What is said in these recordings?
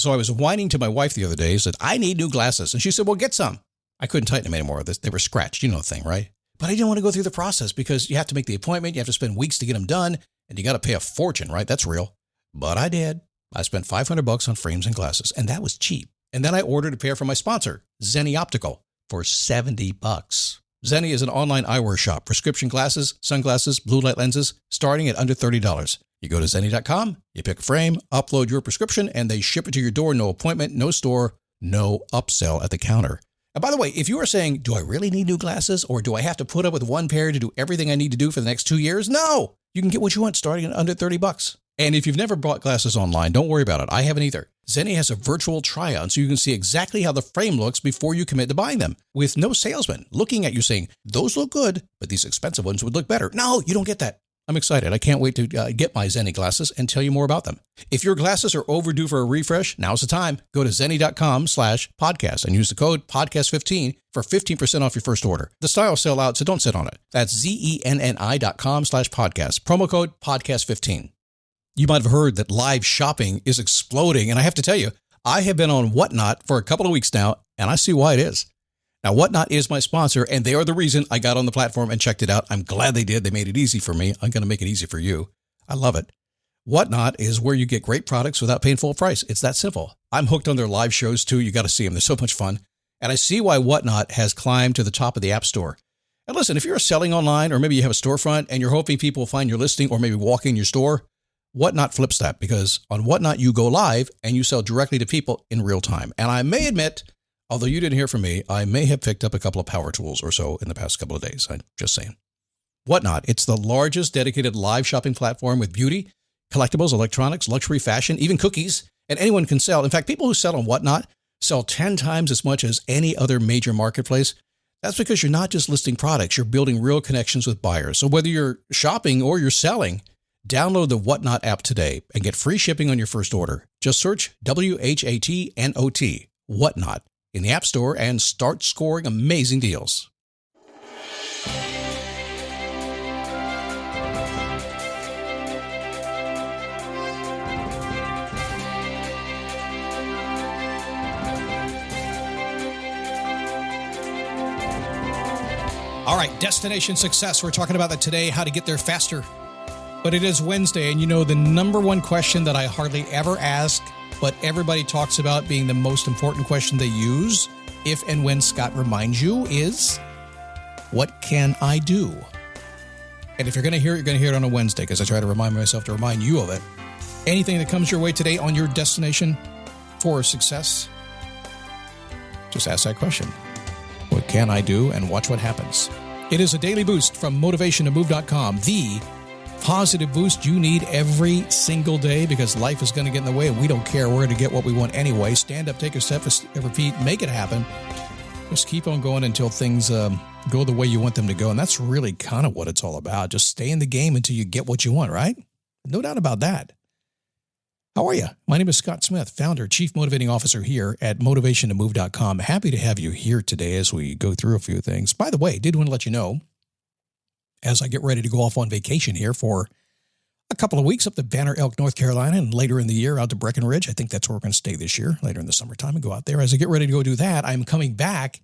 So I was whining to my wife the other day, said, I need new glasses. And she said, well, get some. I couldn't tighten them anymore. They were scratched. You know the thing, right? But I didn't want to go through the process because you have to make the appointment. You have to spend weeks to get them done. And you got to pay a fortune, right? That's real. But I did. I spent $500 on frames and glasses, and that was cheap. And then I ordered a pair from my sponsor, Zenni Optical, for $70. Zenni is an online eyewear shop. Prescription glasses, sunglasses, blue light lenses, starting at under $30. You go to Zenni.com, you pick a frame, upload your prescription, and they ship it to your door. No appointment, no store, no upsell at the counter. And by the way, if you are saying, do I really need new glasses, or do I have to put up with one pair to do everything I need to do for the next 2 years? No! You can get what you want starting at under $30. And if you've never bought glasses online, don't worry about it. I haven't either. Zenni has a virtual try-on so you can see exactly how the frame looks before you commit to buying them, with no salesman looking at you saying, those look good, but these expensive ones would look better. No, you don't get that. I'm excited. I can't wait to get my Zenni glasses and tell you more about them. If your glasses are overdue for a refresh, now's the time. Go to Zenni.com/podcast and use the code podcast15 for 15% off your first order. The styles sell out, so don't sit on it. That's Zenni.com/podcast. Promo code podcast15. You might have heard that live shopping is exploding. And I have to tell you, I have been on Whatnot for a couple of weeks now, and I see why it is. Now, Whatnot is my sponsor, and they are the reason I got on the platform and checked it out. I'm glad they did. They made it easy for me. I'm going to make it easy for you. I love it. Whatnot is where you get great products without paying full price. It's that simple. I'm hooked on their live shows, too. You got to see them. They're so much fun. And I see why Whatnot has climbed to the top of the App Store. And listen, if you're selling online, or maybe you have a storefront and you're hoping people will find your listing or maybe walk in your store, Whatnot flips that, because on Whatnot, you go live and you sell directly to people in real time. And I may admit, although you didn't hear from me, I may have picked up a couple of power tools or so in the past couple of days. I'm just saying. Whatnot, it's the largest dedicated live shopping platform with beauty, collectibles, electronics, luxury, fashion, even cookies, and anyone can sell. In fact, people who sell on Whatnot sell 10 times as much as any other major marketplace. That's because you're not just listing products, you're building real connections with buyers. So whether you're shopping or you're selling, download the Whatnot app today and get free shipping on your first order. Just search WHATNOT, Whatnot, in the App Store and start scoring amazing deals. All right, Destination Success. We're talking about that today, how to get there faster. But it is Wednesday, and you know the number one question that I hardly ever ask, but everybody talks about being the most important question they use, if and when Scott reminds you, is, what can I do? And if you're going to hear it, you're going to hear it on a Wednesday, because I try to remind myself to remind you of it. Anything that comes your way today on your destination for success, just ask that question. What can I do? And watch what happens. It is a daily boost from motivationtomove.com, the positive boost you need every single day, because life is going to get in the way and we don't care. We're going to get what we want anyway. Stand up, take a step, repeat, make it happen. Just keep on going until things go the way you want them to go. And that's really kind of what it's all about. Just stay in the game until you get what you want, right? No doubt about that. How are you? My name is Scott Smith, founder, chief motivating officer here at motivationtomove.com. Happy to have you here today as we go through a few things. By the way, did want to let you know, as I get ready to go off on vacation here for a couple of weeks up to Banner Elk, North Carolina, and later in the year out to Breckenridge. I think that's where we're going to stay this year, later in the summertime, and go out there. As I get ready to go do that, I'm coming back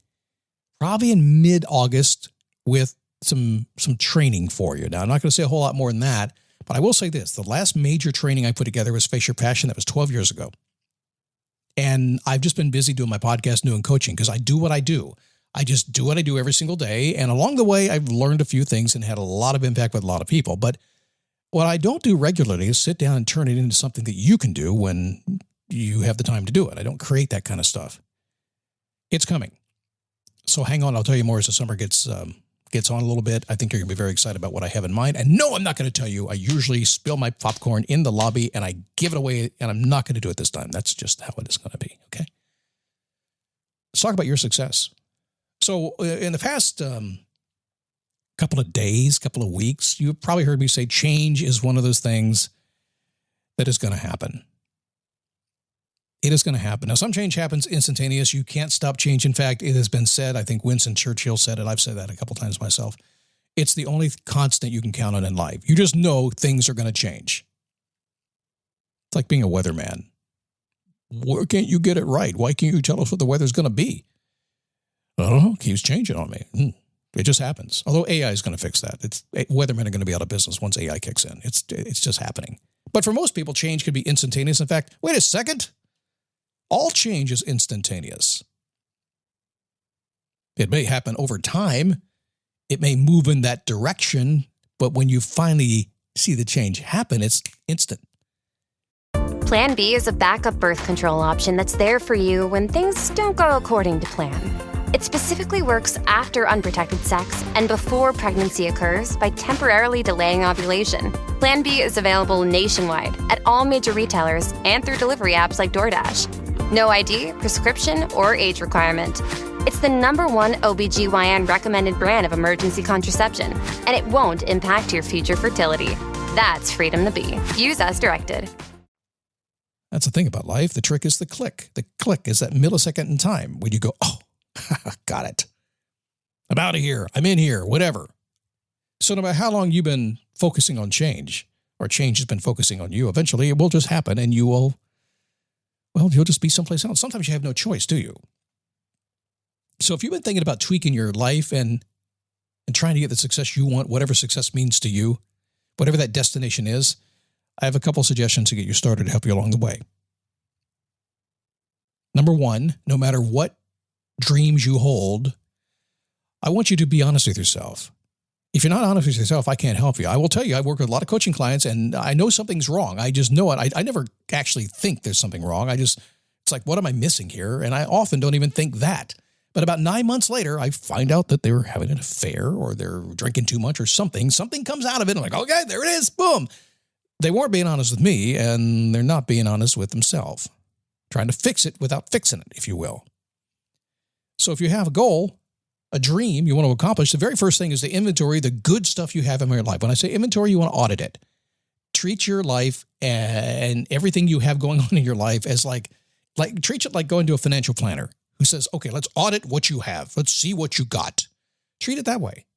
probably in mid-August with some training for you. Now, I'm not going to say a whole lot more than that, but I will say this. The last major training I put together was Face Your Passion. That was 12 years ago. And I've just been busy doing my podcast, doing coaching, because I do what I do. I just do what I do every single day. And along the way, I've learned a few things and had a lot of impact with a lot of people. But what I don't do regularly is sit down and turn it into something that you can do when you have the time to do it. I don't create that kind of stuff. It's coming. So hang on. I'll tell you more as the summer gets on a little bit. I think you're going to be very excited about what I have in mind. And no, I'm not going to tell you. I usually spill my popcorn in the lobby and I give it away, and I'm not going to do it this time. That's just how it is going to be. Okay. Let's talk about your success. So in the past couple of days, couple of weeks, you've probably heard me say change is one of those things that is going to happen. It is going to happen. Now, some change happens instantaneous. You can't stop change. In fact, it has been said, I think Winston Churchill said it. I've said that a couple times myself. It's the only constant you can count on in life. You just know things are going to change. It's like being a weatherman. Why can't you get it right? Why can't you tell us what the weather's going to be? I don't know. It keeps changing on me. It just happens. Although AI is going to fix that. Weathermen are going to be out of business once AI kicks in. It's just happening. But for most people, change could be instantaneous. In fact, wait a second. All change is instantaneous. It may happen over time. It may move in that direction. But when you finally see the change happen, it's instant. Plan B is a backup birth control option that's there for you when things don't go according to plan. It specifically works after unprotected sex and before pregnancy occurs by temporarily delaying ovulation. Plan B is available nationwide at all major retailers and through delivery apps like DoorDash. No ID, prescription, or age requirement. It's the #1 OBGYN recommended brand of emergency contraception, and it won't impact your future fertility. That's freedom to be. Use as directed. That's the thing about life. The trick is the click. The click is that millisecond in time when you go, oh, got it. I'm out of here. I'm in here, whatever. So no matter how long you've been focusing on change, or change has been focusing on you, eventually it will just happen and you'll just be someplace else. Sometimes you have no choice, do you? So if you've been thinking about tweaking your life and trying to get the success you want, whatever success means to you, whatever that destination is, I have a couple suggestions to get you started to help you along the way. Number one, no matter what dreams you hold, I want you to be honest with yourself. If you're not honest with yourself, I can't help you. I will tell you, I work with a lot of coaching clients and I know something's wrong. I just know it. I never actually think there's something wrong. It's like, what am I missing here? And I often don't even think that. But about 9 months later, I find out that they were having an affair or they're drinking too much or something. Something comes out of it. I'm like, okay, there it is. Boom. They weren't being honest with me and they're not being honest with themselves. Trying to fix it without fixing it, if you will. So if you have a goal, a dream you want to accomplish, the very first thing is to inventory the good stuff you have in your life. When I say inventory, you want to audit it. Treat your life and everything you have going on in your life as treat it like going to a financial planner who says, okay, let's audit what you have. Let's see what you got. Treat it that way.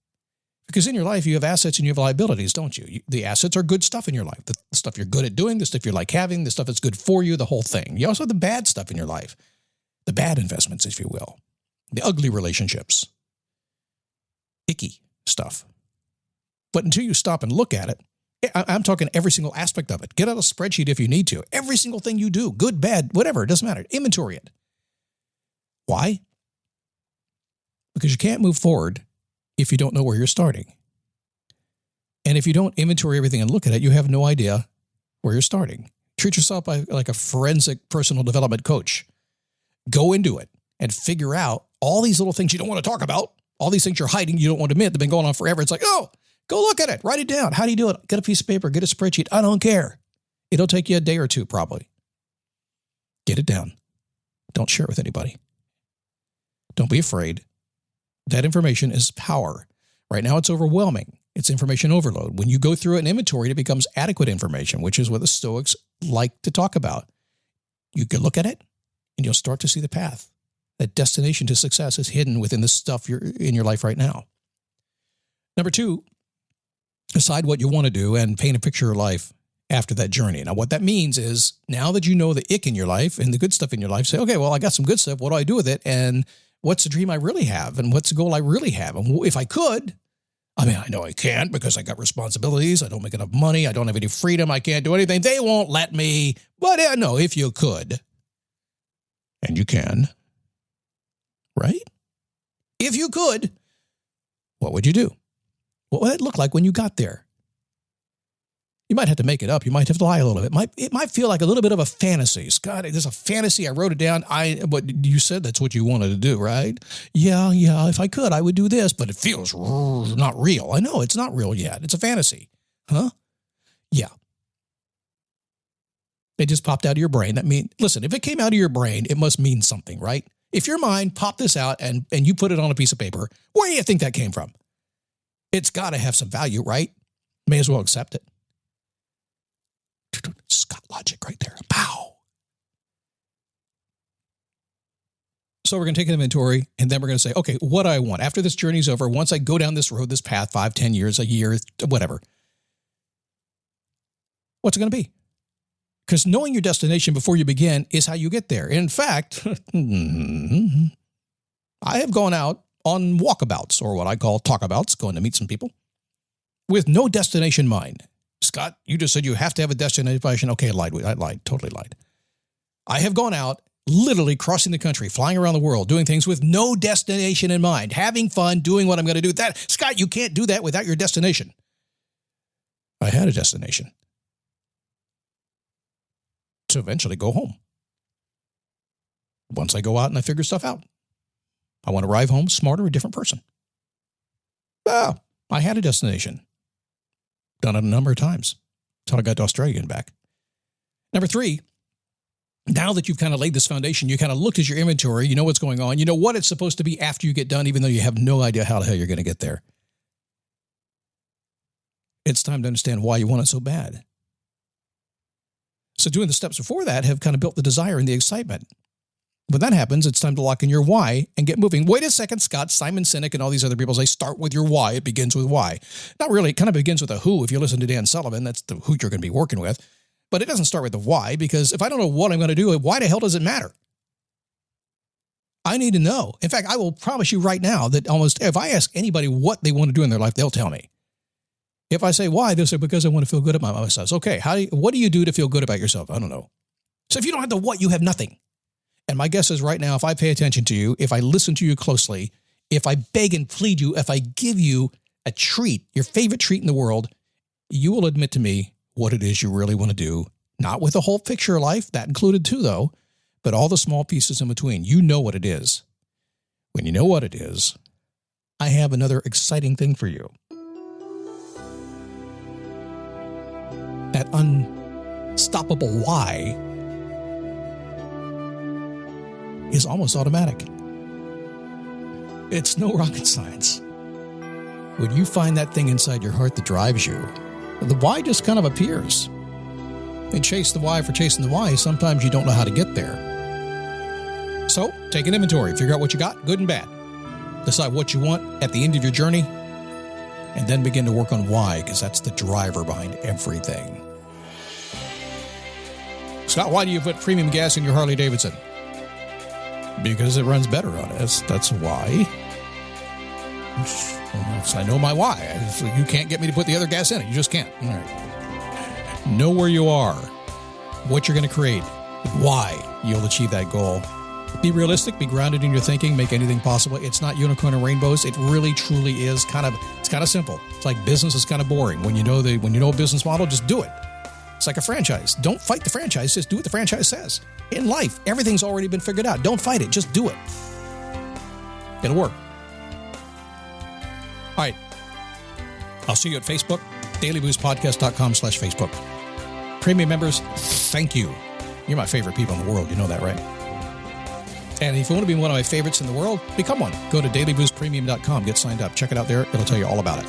Because in your life, you have assets and you have liabilities, don't you? The assets are good stuff in your life. The stuff you're good at doing, the stuff you like having, the stuff that's good for you, the whole thing. You also have the bad stuff in your life. The bad investments, if you will. The ugly relationships. Icky stuff. But until you stop and look at it, I'm talking every single aspect of it. Get out a spreadsheet if you need to. Every single thing you do, good, bad, whatever, it doesn't matter. Inventory it. Why? Because you can't move forward if you don't know where you're starting. And if you don't inventory everything and look at it, you have no idea where you're starting. Treat yourself like a forensic personal development coach. Go into it and figure out all these little things you don't want to talk about, all these things you're hiding, you don't want to admit, they've been going on forever. It's like, oh, go look at it, write it down. How do you do it? Get a piece of paper, get a spreadsheet. I don't care. It'll take you a day or two probably. Get it down. Don't share it with anybody. Don't be afraid. That information is power. Right now it's overwhelming. It's information overload. When you go through an inventory, it becomes adequate information, which is what the Stoics like to talk about. You can look at it and you'll start to see the path. That destination to success is hidden within the stuff you're in your life right now. Number two, decide what you want to do and paint a picture of life after that journey. Now, what that means is now that you know the ick in your life and the good stuff in your life, say, okay, well, I got some good stuff. What do I do with it? And what's the dream I really have? And what's the goal I really have? And if I could, I know I can't because I got responsibilities. I don't make enough money. I don't have any freedom. I can't do anything. They won't let me. But no, if you could, and you can, right? If you could, what would you do? What would it look like when you got there? You might have to make it up. You might have to lie a little bit. It might feel like a little bit of a fantasy. Scott, there's a fantasy. I wrote it down. But you said that's what you wanted to do, right? Yeah. If I could, I would do this. But it feels not real. I know it's not real yet. It's a fantasy. Huh? Yeah. It just popped out of your brain. Listen, if it came out of your brain, it must mean something, right? If your mind popped this out and you put it on a piece of paper, where do you think that came from? It's got to have some value, right? May as well accept it. Scott logic right there. Pow. So we're going to take an inventory and then we're going to say, okay, what do I want? After this journey's over, once I go down this road, this path, 5, 10 years, a year, whatever, what's it going to be? Because knowing your destination before you begin is how you get there. In fact, I have gone out on walkabouts, or what I call talkabouts, going to meet some people, with no destination in mind. Scott, you just said you have to have a destination. Okay, I lied, totally lied. I have gone out, literally crossing the country, flying around the world, doing things with no destination in mind, having fun, doing what I'm going to do. Scott, you can't do that without your destination. I had a destination. To eventually go home. Once I go out and I figure stuff out, I want to arrive home smarter, a different person. Well, I had a destination. Done it a number of times until I got to Australia and back. Number 3, now that you've kind of laid this foundation, you kind of looked at your inventory, you know what's going on, you know what it's supposed to be after you get done, even though you have no idea how the hell you're going to get there. It's time to understand why you want it so bad. So doing the steps before that have kind of built the desire and the excitement. When that happens, it's time to lock in your why and get moving. Wait a second, Scott, Simon Sinek and all these other people say start with your why. It begins with why. Not really. It kind of begins with a who. If you listen to Dan Sullivan, that's the who you're going to be working with. But it doesn't start with the why, because if I don't know what I'm going to do, why the hell does it matter? I need to know. In fact, I will promise you right now that almost if I ask anybody what they want to do in their life, they'll tell me. If I say why, they'll say because I want to feel good about myself. Okay, what do you do to feel good about yourself? I don't know. So if you don't have the what, you have nothing. And my guess is right now, if I pay attention to you, if I listen to you closely, if I beg and plead you, if I give you a treat, your favorite treat in the world, you will admit to me what it is you really want to do. Not with the whole picture of life, that included too, though, but all the small pieces in between. You know what it is. When you know what it is, I have another exciting thing for you. That unstoppable why is almost automatic. It's no rocket science. When you find that thing inside your heart that drives you, the why just kind of appears. And chase the why for chasing the why, sometimes you don't know how to get there. So take an inventory, figure out what you got, good and bad. Decide what you want at the end of your journey, and then begin to work on why, because that's the driver behind everything. Scott, why do you put premium gas in your Harley Davidson? Because it runs better on it. That's why. I know my why. You can't get me to put the other gas in it. You just can't. All right. Know where you are, what you're going to create, why you'll achieve that goal. Be realistic, be grounded in your thinking, make anything possible. It's not unicorn and rainbows. It really, truly is it's kind of simple. It's like business is kind of boring. When you know a business model, just do it. It's like a franchise. Don't fight the franchise. Just do what the franchise says. In life, everything's already been figured out. Don't fight it. Just do it. It'll work. All right. I'll see you at Facebook, dailyboostpodcast.com/Facebook. Premium members, thank you. You're my favorite people in the world. You know that, right? And if you want to be one of my favorites in the world, become one. Go to dailyboostpremium.com. Get signed up. Check it out there. It'll tell you all about it.